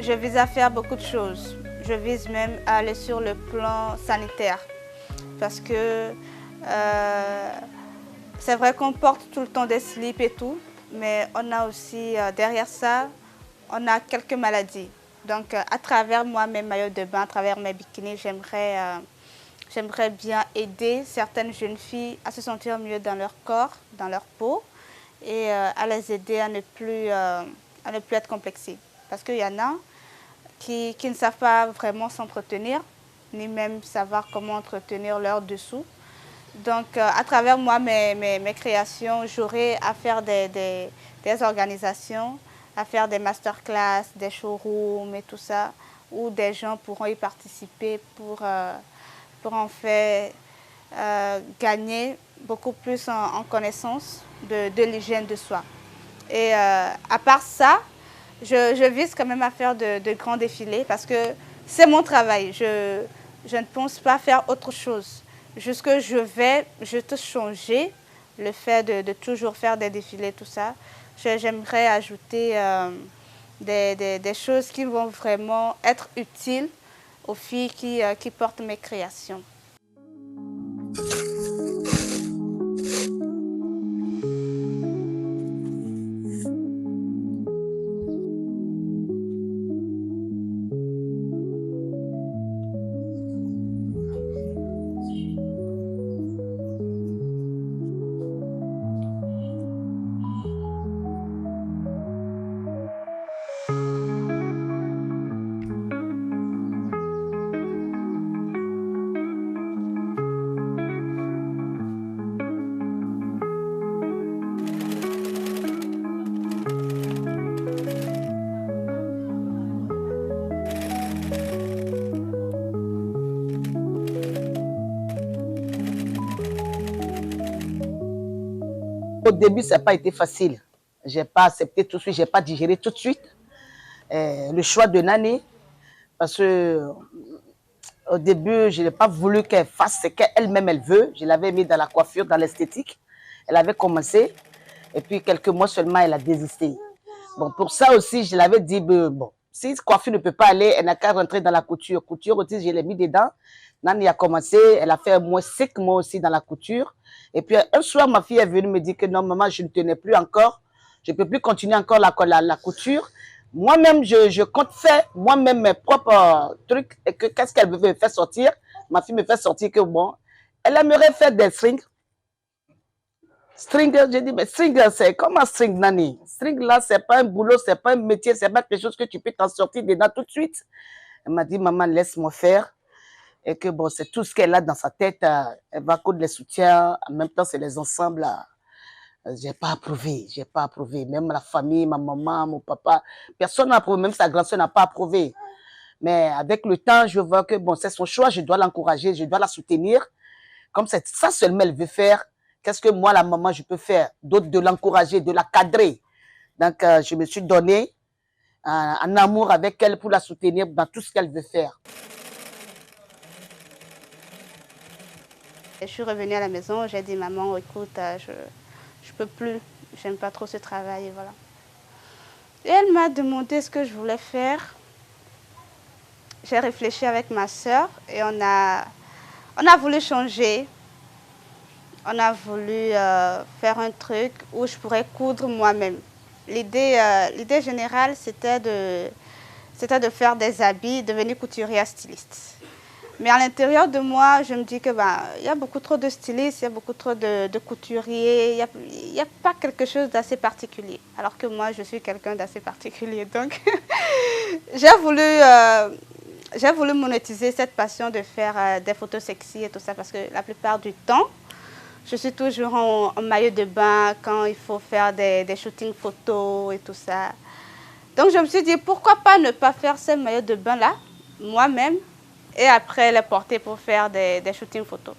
je vise à faire beaucoup de choses. Je vise même à aller sur le plan sanitaire. Parce que c'est vrai qu'on porte tout le temps des slips et tout, mais on a aussi, derrière ça, on a quelques maladies. Donc, à travers moi, mes maillots de bain, à travers mes bikinis, j'aimerais bien aider certaines jeunes filles à se sentir mieux dans leur corps, dans leur peau, et à les aider à ne plus être complexées. Parce qu'il y en a qui ne savent pas vraiment s'entretenir, ni même savoir comment entretenir leur dessous. Donc, à travers moi, mes créations, j'aurai à faire des organisations, à faire des masterclass, des showrooms et tout ça, où des gens pourront y participer pour en fait gagner beaucoup plus en connaissance de l'hygiène de soi. Et à part ça, je vise quand même à faire de grands défilés parce que c'est mon travail. Je ne pense pas faire autre chose. Jusque je vais te changer le fait de toujours faire des défilés, tout ça. J'aimerais ajouter des choses qui vont vraiment être utiles aux filles qui portent mes créations. Au début, ça n'a pas été facile. Je n'ai pas accepté tout de suite, je n'ai pas digéré tout de suite le choix de Nani. Parce que au début, je n'ai pas voulu qu'elle fasse ce qu'elle-même elle veut. Je l'avais mis dans la coiffure, dans l'esthétique. Elle avait commencé. Et puis, quelques mois seulement, elle a désisté. Bon, pour ça aussi, je l'avais dit, bon, si coiffure ne peut pas aller, elle n'a qu'à rentrer dans la couture. Couture aussi, je l'ai mis dedans. Nani a commencé, elle a fait un mois 5 mois aussi dans la couture. Et puis un soir, ma fille est venue me dire que non, maman, je ne tenais plus encore. Je ne peux plus continuer encore la couture. Moi-même, je compte faire moi-même mes propres trucs. Et qu'est-ce qu'elle veut me faire sortir? Ma fille me fait sortir que bon, elle aimerait faire des strings. String, j'ai dit, mais string, c'est comment string, Nani? String, là, c'est pas un boulot, c'est pas un métier, c'est pas quelque chose que tu peux t'en sortir dedans tout de suite. Elle m'a dit, maman, laisse-moi faire. Et que bon, c'est tout ce qu'elle a dans sa tête. Elle va coudre les soutiens. En même temps, c'est les ensembles. J'ai pas approuvé. J'ai pas approuvé. Même la famille, ma maman, mon papa, personne n'a approuvé. Même sa grand-sœur n'a pas approuvé. Mais avec le temps, je vois que bon, c'est son choix. Je dois l'encourager. Je dois la soutenir. Comme c'est ça seulement elle veut faire, qu'est-ce que moi, la maman, je peux faire? D'autres de l'encourager, de la cadrer. Donc, je me suis donné un amour avec elle pour la soutenir dans tout ce qu'elle veut faire. Je suis revenue à la maison, j'ai dit maman, écoute, je peux plus, j'aime pas trop ce travail, et voilà. Et elle m'a demandé ce que je voulais faire. J'ai réfléchi avec ma soeur et on a voulu changer. On a voulu faire un truc où je pourrais coudre moi-même. L'idée générale, c'était de faire des habits, devenir couturière styliste. Mais à l'intérieur de moi, je me dis que y a beaucoup trop de stylistes, il y a beaucoup trop de couturiers, il n'y a pas quelque chose d'assez particulier. Alors que moi, je suis quelqu'un d'assez particulier. Donc, j'ai voulu monétiser cette passion de faire des photos sexy et tout ça, parce que la plupart du temps, je suis toujours en maillot de bain quand il faut faire des shootings photos et tout ça. Donc, je me suis dit, pourquoi pas ne pas faire ces maillots de bain-là, moi-même, et après les porter pour faire des shootings photos.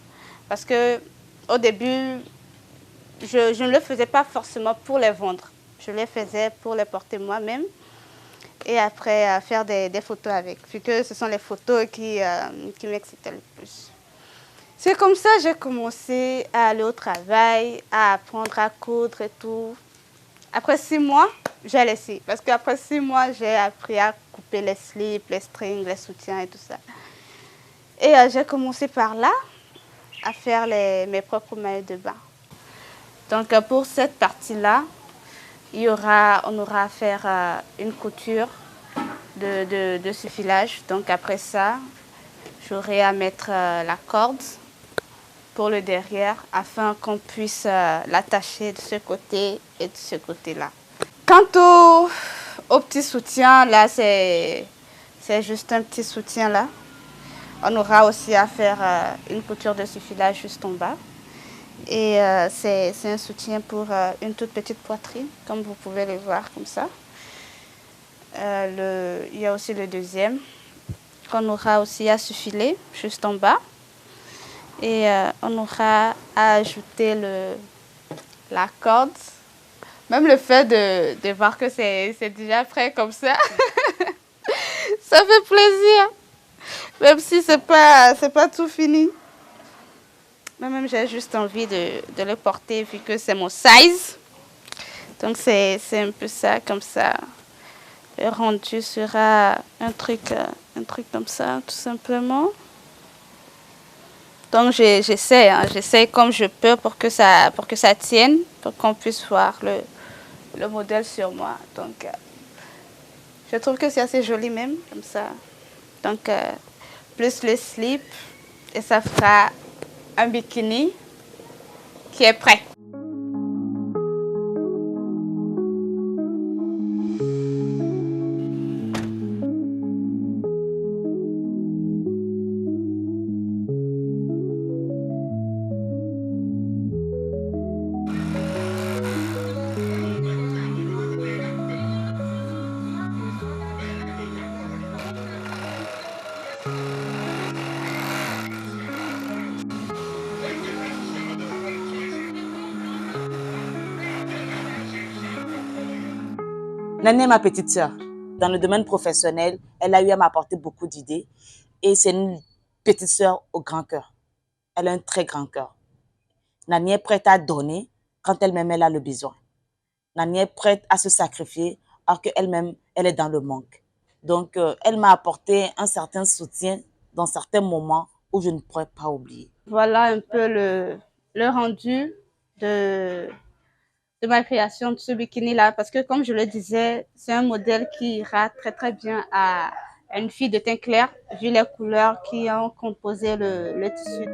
Parce qu'au début, je ne le faisais pas forcément pour les vendre. Je les faisais pour les porter moi-même et après faire des photos avec. Vu que ce sont les photos qui m'excitaient le plus. C'est comme ça que j'ai commencé à aller au travail, à apprendre à coudre et tout. Après 6 mois, j'ai laissé. Parce qu'après 6 mois, j'ai appris à couper les slips, les strings, les soutiens et tout ça. Et j'ai commencé par là, à faire mes propres maillots de bain. Donc pour cette partie-là, on aura à faire une couture de ce filage. Donc après ça, j'aurai à mettre la corde pour le derrière afin qu'on puisse l'attacher de ce côté et de ce côté-là. Quant au petit soutien, là c'est juste un petit soutien là. On aura aussi à faire une couture de ce filage juste en bas. Et c'est un soutien pour une toute petite poitrine, comme vous pouvez le voir comme ça. Il y a aussi le deuxième, qu'on aura aussi à sufiler juste en bas. Et on aura à ajouter la corde. Même le fait de voir que c'est déjà prêt comme ça, ça fait plaisir. Même si c'est pas tout fini. Moi-même, j'ai juste envie de le porter vu que c'est mon size. Donc, c'est un peu ça, comme ça. Le rendu sera un truc comme ça, tout simplement. Donc, j'essaie comme je peux pour que ça tienne, pour qu'on puisse voir le modèle sur moi. Donc, je trouve que c'est assez joli même, comme ça. Donc, plus le slip, et ça fera un bikini qui est prêt. Nani est ma petite sœur. Dans le domaine professionnel, elle a eu à m'apporter beaucoup d'idées. Et c'est une petite sœur au grand cœur. Elle a un très grand cœur. Nani est prête à donner quand elle-même elle a le besoin. Nani est prête à se sacrifier alors qu'elle-même, elle est dans le manque. Donc, elle m'a apporté un certain soutien dans certains moments où je ne pourrais pas oublier. Voilà un peu le rendu de ma création de ce bikini-là. Parce que comme je le disais, c'est un modèle qui ira très très bien à une fille de teint clair, vu les couleurs qui ont composé le tissu.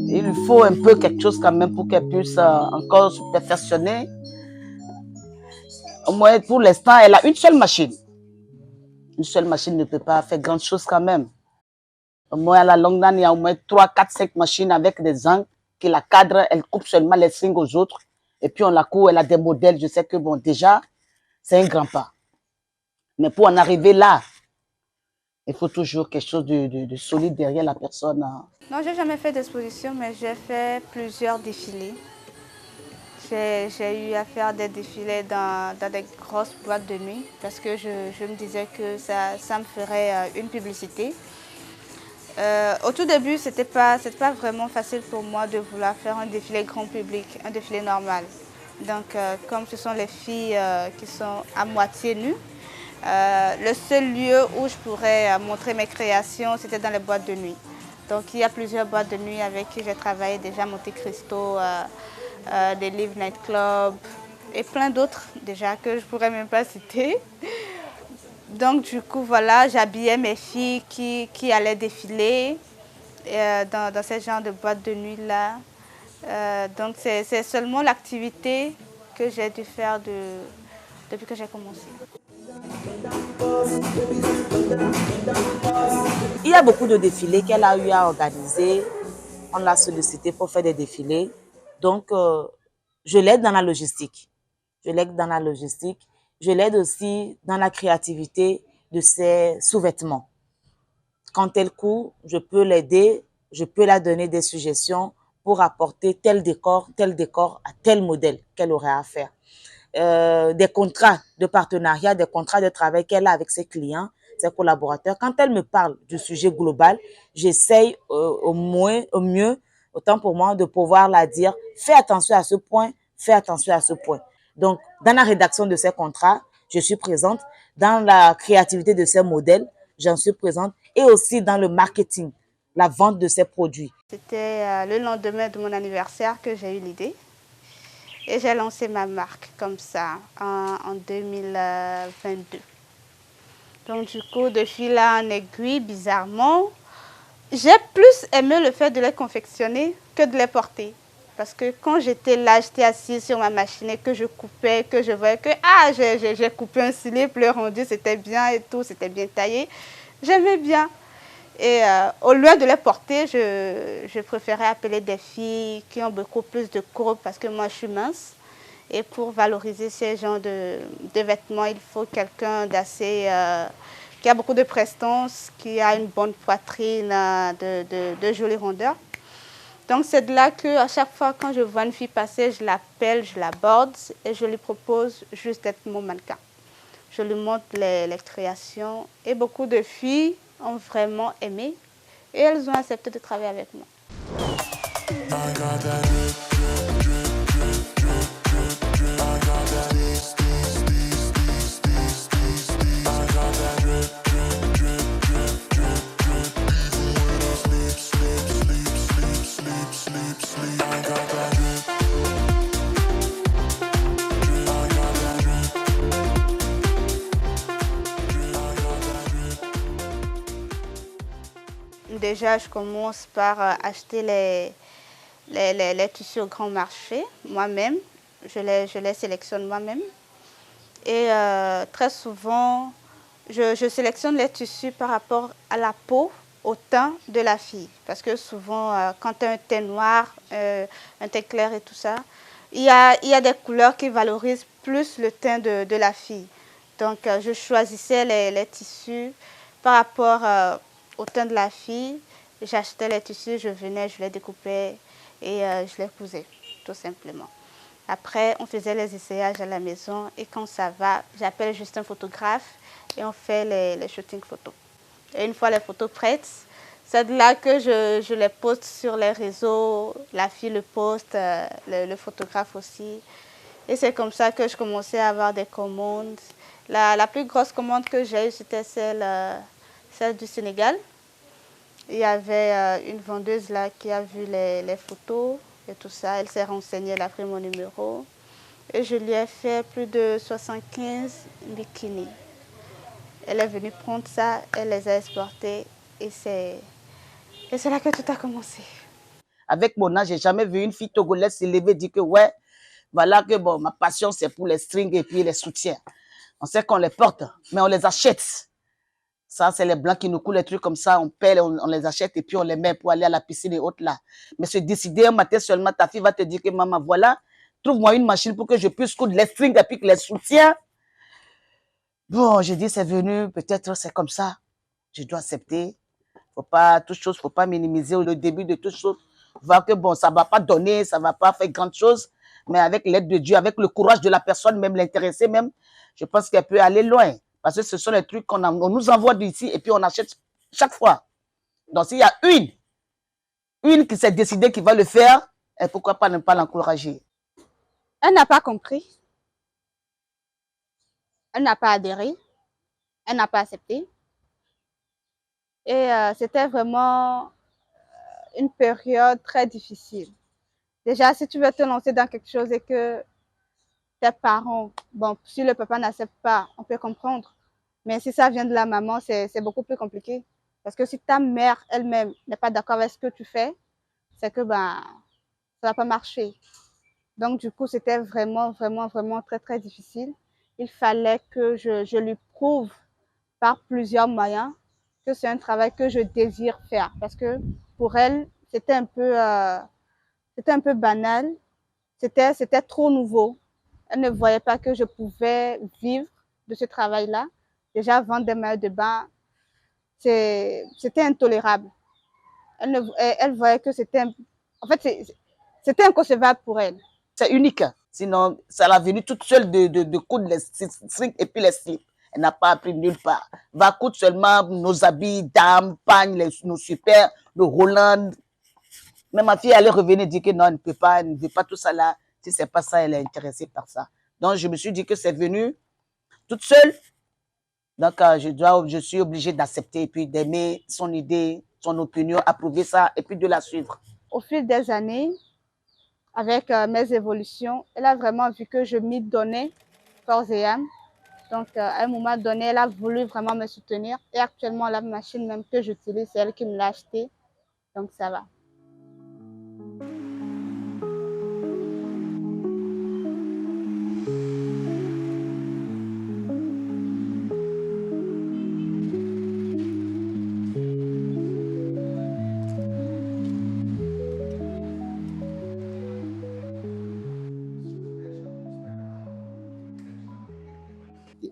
Il faut un peu quelque chose quand même pour qu'elle puisse encore se perfectionner. Au moins, pour l'instant, elle a une seule machine. Une seule machine ne peut pas faire grand chose quand même. Au moins, à la longue d'année, il y a au moins 3, 4, 5 machines avec des angles qui la cadrent. Elle coupe seulement les strings aux autres. Et puis, on la coupe, elle a des modèles. Je sais que, bon, déjà, c'est un grand pas. Mais pour en arriver là, il faut toujours quelque chose de solide derrière la personne. Non, j'ai jamais fait d'exposition, mais j'ai fait plusieurs défilés. J'ai eu à faire des défilés dans des grosses boîtes de nuit parce que je me disais que ça me ferait une publicité. Au tout début, c'était pas vraiment facile pour moi de vouloir faire un défilé grand public, un défilé normal. Donc, comme ce sont les filles qui sont à moitié nues, le seul lieu où je pourrais montrer mes créations, c'était dans les boîtes de nuit. Donc, il y a plusieurs boîtes de nuit avec qui j'ai travaillé déjà, Monte Cristo, des Live Night Club et plein d'autres déjà que je ne pourrais même pas citer. Donc du coup, voilà, j'habillais mes filles qui allaient défiler dans ce genre de boîte de nuit-là. Donc c'est seulement l'activité que j'ai dû faire depuis que j'ai commencé. Il y a beaucoup de défilés qu'elle a eu à organiser. On l'a sollicité pour faire des défilés. Donc, je l'aide dans la logistique. Je l'aide dans la logistique. Je l'aide aussi dans la créativité de ses sous-vêtements. Quand elle coud, je peux l'aider, je peux la donner des suggestions pour apporter tel décor à tel modèle qu'elle aurait à faire. Des contrats de partenariat, des contrats de travail qu'elle a avec ses clients. ses collaborateurs, quand elle me parle du sujet global, j'essaye au mieux, autant pour moi, de pouvoir la dire, fais attention à ce point, fais attention à ce point. Donc, dans la rédaction de ces contrats, je suis présente. Dans la créativité de ces modèles, j'en suis présente. Et aussi dans le marketing, la vente de ces produits. C'était le lendemain de mon anniversaire que j'ai eu l'idée. Et j'ai lancé ma marque comme ça en 2022. Donc du coup, de fil en aiguille, bizarrement, j'ai plus aimé le fait de les confectionner que de les porter. Parce que quand j'étais là, j'étais assise sur ma machine et que je coupais, que je voyais que j'ai coupé un slip, le rendu c'était bien et tout, c'était bien taillé. J'aimais bien. Et au lieu de les porter, je préférais appeler des filles qui ont beaucoup plus de courbe parce que moi je suis mince. Et pour valoriser ces genres de vêtements, il faut quelqu'un d'assez... qui a beaucoup de prestance, qui a une bonne poitrine, de jolies rondeurs. Donc c'est de là qu'à chaque fois quand je vois une fille passer, je l'appelle, je l'aborde et je lui propose juste d'être mon mannequin. Je lui montre les créations et beaucoup de filles ont vraiment aimé et elles ont accepté de travailler avec moi. Déjà, je commence par acheter les tissus au grand marché moi-même. Je les sélectionne moi-même. Et très souvent, je sélectionne les tissus par rapport à la peau, au teint de la fille. Parce que souvent, quand tu as un teint noir, un teint clair et tout ça, il y a des couleurs qui valorisent plus le teint de la fille. Donc, je choisissais les tissus par rapport au teint de la fille. J'achetais les tissus, je venais, je les découpais et je les cousais, tout simplement. Après, on faisait les essayages à la maison et quand ça va, j'appelle juste un photographe et on fait les shootings photos. Et une fois les photos prêtes, c'est de là que je les poste sur les réseaux, la fille le poste, le photographe aussi. Et c'est comme ça que je commençais à avoir des commandes. La plus grosse commande que j'ai eue, c'était celle du Sénégal. Il y avait une vendeuse là qui a vu les photos et tout ça. Elle s'est renseignée, elle a pris mon numéro. Et je lui ai fait plus de 75 bikinis. Elle est venue prendre ça, elle les a exportés et c'est là que tout a commencé. Avec mon âge, j'ai jamais vu une fille togolaise se lever et dire que ouais, voilà que bon, ma passion c'est pour les strings et puis les soutiens. On sait qu'on les porte, mais on les achète. Ça, c'est les blancs qui nous coulent les trucs comme ça, on paie, on les achète et puis on les met pour aller à la piscine et autres là. Mais se décider un matin seulement, ta fille va te dire que maman, voilà, trouve-moi une machine pour que je puisse coudre les strings et puis que les soutiens. Bon, j'ai dit, c'est venu, peut-être c'est comme ça. Je dois accepter. Faut pas, toute chose, faut pas minimiser le début de toute chose. Voir que bon, ça va pas donner, ça va pas faire grande chose. Mais avec l'aide de Dieu, avec le courage de la personne, même l'intéressée même, je pense qu'elle peut aller loin. Parce que ce sont les trucs on nous envoie d'ici et puis on achète chaque fois. Donc, s'il y a une qui s'est décidée qui va le faire, et pourquoi pas ne pas l'encourager? Elle n'a pas compris. Elle n'a pas adhéré. Elle n'a pas accepté. Et c'était vraiment une période très difficile. Déjà, si tu veux te lancer dans quelque chose et que tes parents, bon, si le papa n'accepte pas, on peut comprendre. Mais si ça vient de la maman, c'est beaucoup plus compliqué. Parce que si ta mère elle-même n'est pas d'accord avec ce que tu fais, c'est que ben, ça va pas marcher. Donc, du coup, c'était vraiment, vraiment, vraiment très, très difficile. Il fallait que je lui prouve par plusieurs moyens que c'est un travail que je désire faire. Parce que pour elle, c'était un peu banal. C'était trop nouveau. Elle ne voyait pas que je pouvais vivre de ce travail-là. Déjà, vendre des maillots de bain, c'était intolérable. Elle voyait que c'était... En fait, c'était inconcevable pour elle. C'est unique. Sinon, ça l'a venu toute seule de coudre les strings et puis les slips. Elle n'a pas appris nulle part. Va coûte seulement nos habits, dames, pagnes, nos super, nos Roland. Mais ma fille allait revenir dire que non, elle ne peut pas, elle ne veut pas tout ça là. Si c'est pas ça, elle est intéressée par ça. Donc, je me suis dit que c'est venu toute seule. Donc, je suis obligée d'accepter et puis d'aimer son idée, son opinion, approuver ça et puis de la suivre. Au fil des années, avec mes évolutions, elle a vraiment vu que je m'y donnais corps et âme. Donc, à un moment donné, elle a voulu vraiment me soutenir. Et actuellement, la machine même que j'utilise, c'est elle qui me l'a achetée. Donc, ça va.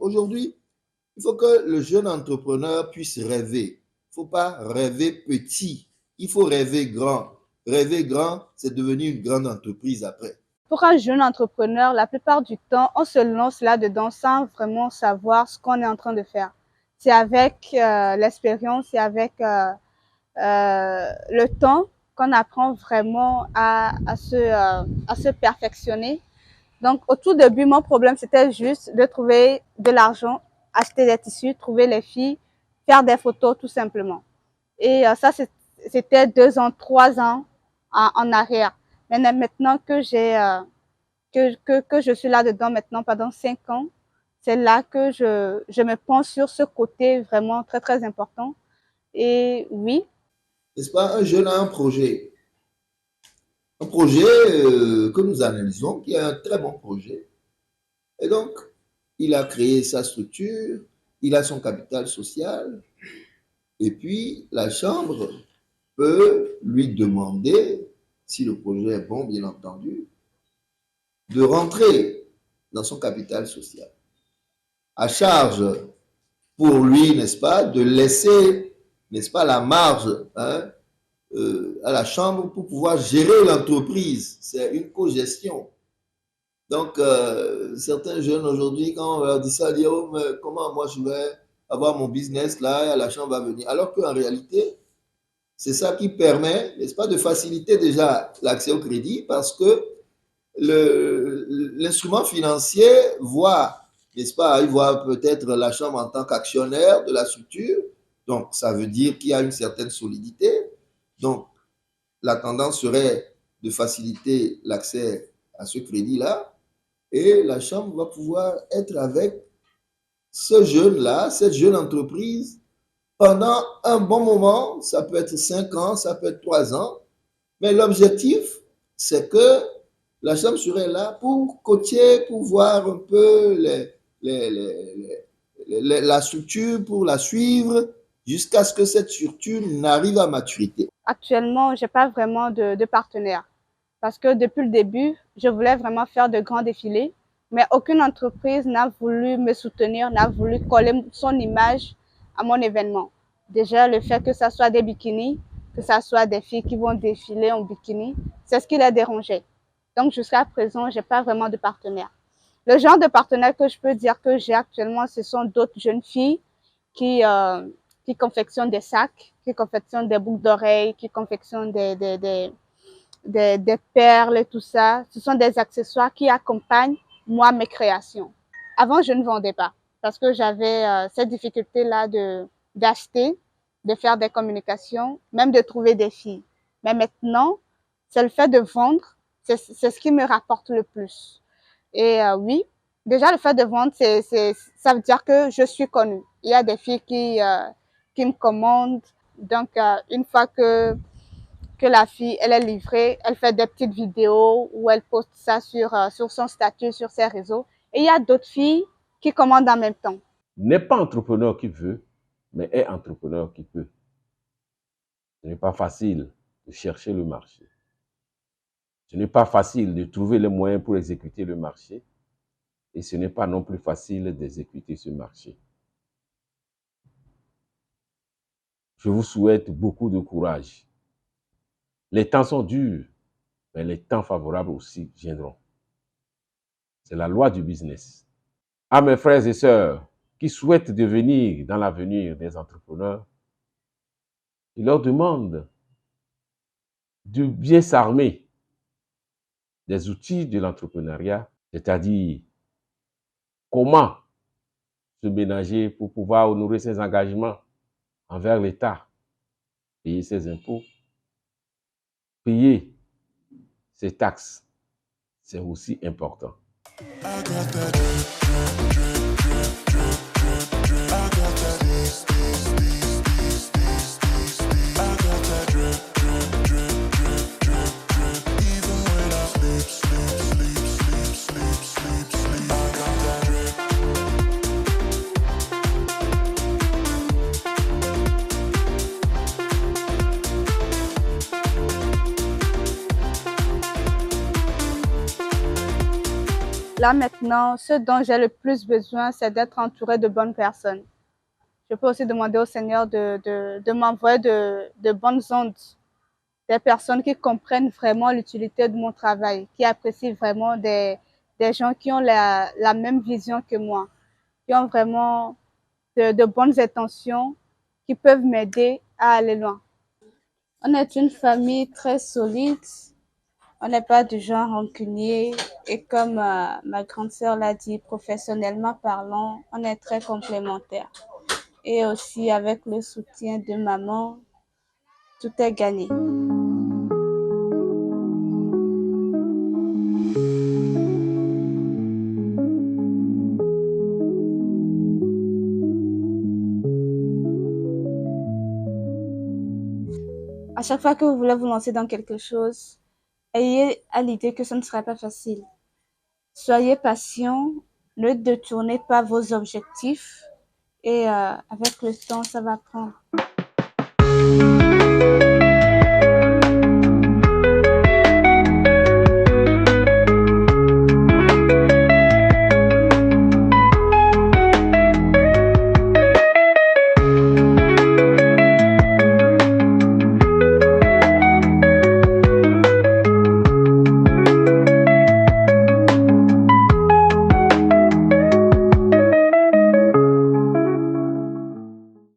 Aujourd'hui, il faut que le jeune entrepreneur puisse rêver. Il ne faut pas rêver petit. Il faut rêver grand. Rêver grand, c'est devenir une grande entreprise après. Pour un jeune entrepreneur, la plupart du temps, on se lance là-dedans sans vraiment savoir ce qu'on est en train de faire. C'est avec l'expérience, c'est avec le temps qu'on apprend vraiment à se perfectionner. Donc, au tout début, mon problème, c'était juste de trouver de l'argent, acheter des tissus, trouver les filles, faire des photos, tout simplement. Et ça, c'était 2 ans, 3 ans en arrière. Maintenant que je suis là-dedans maintenant pendant 5 ans, c'est là que je me penche sur ce côté vraiment très, très important. Et oui. N'est-ce pas, un jeune a un projet. Un projet que nous analysons, qui est un très bon projet. Et donc, il a créé sa structure, il a son capital social, et puis la chambre peut lui demander, si le projet est bon, bien entendu, de rentrer dans son capital social. À charge pour lui, n'est-ce pas, de laisser, n'est-ce pas, la marge à la chambre pour pouvoir gérer l'entreprise. C'est une co-gestion. Donc, certains jeunes aujourd'hui, quand on leur dit ça, ils disent, oh, mais comment moi je vais avoir mon business là, et la chambre va venir. Alors qu'en réalité, c'est ça qui permet, n'est-ce pas, de faciliter déjà l'accès au crédit parce que l'instrument financier voit, n'est-ce pas, il voit peut-être la chambre en tant qu'actionnaire de la structure. Donc, ça veut dire qu'il y a une certaine solidité. Donc, la tendance serait de faciliter l'accès à ce crédit-là et la chambre va pouvoir être avec ce jeune-là, cette jeune entreprise pendant un bon moment. Ça peut être 5 ans, ça peut être 3 ans. Mais l'objectif, c'est que la chambre serait là pour coacher, pour voir un peu la structure, pour la suivre, jusqu'à ce que cette structure n'arrive à maturité. Actuellement, je n'ai pas vraiment de partenaire parce que depuis le début, je voulais vraiment faire de grands défilés, mais aucune entreprise n'a voulu me soutenir, n'a voulu coller son image à mon événement. Déjà, le fait que ça soit des bikinis, que ça soit des filles qui vont défiler en bikini, c'est ce qui les dérangeait. Donc, jusqu'à présent, je n'ai pas vraiment de partenaire. Le genre de partenaire que je peux dire que j'ai actuellement, ce sont d'autres jeunes filles qui confectionnent des sacs, qui confectionnent des boucles d'oreilles, qui confectionnent des perles et tout ça. Ce sont des accessoires qui accompagnent, moi, mes créations. Avant, je ne vendais pas parce que j'avais cette difficulté-là d'acheter, de faire des communications, même de trouver des filles. Mais maintenant, c'est le fait de vendre, c'est ce qui me rapporte le plus. Et oui, déjà le fait de vendre, ça veut dire que je suis connue. Il y a des filles qui me commandent. Donc, une fois que la fille, elle est livrée, elle fait des petites vidéos ou elle poste ça sur son statut, sur ses réseaux. Et il y a d'autres filles qui commandent en même temps. N'est pas entrepreneur qui veut, mais est entrepreneur qui peut. Ce n'est pas facile de chercher le marché. Ce n'est pas facile de trouver les moyens pour exécuter le marché. Et ce n'est pas non plus facile d'exécuter ce marché. Je vous souhaite beaucoup de courage. Les temps sont durs, mais les temps favorables aussi viendront. C'est la loi du business. À mes frères et sœurs qui souhaitent devenir dans l'avenir des entrepreneurs, je leur demande de bien s'armer des outils de l'entrepreneuriat, c'est-à-dire comment se ménager pour pouvoir honorer ses engagements envers l'État, payer ses impôts, payer ses taxes. C'est aussi important. Là maintenant, ce dont j'ai le plus besoin, c'est d'être entourée de bonnes personnes. Je peux aussi demander au Seigneur de m'envoyer de bonnes ondes, des personnes qui comprennent vraiment l'utilité de mon travail, qui apprécient vraiment des gens qui ont la même vision que moi, qui ont vraiment de bonnes intentions, qui peuvent m'aider à aller loin. On est une famille très solide. On n'est pas du genre rancunier et comme ma grande sœur l'a dit, professionnellement parlant, on est très complémentaires. Et aussi avec le soutien de maman, tout est gagné. À chaque fois que vous voulez vous lancer dans quelque chose, ayez à l'idée que ce ne sera pas facile. Soyez patient, ne détournez pas vos objectifs et avec le temps, ça va prendre.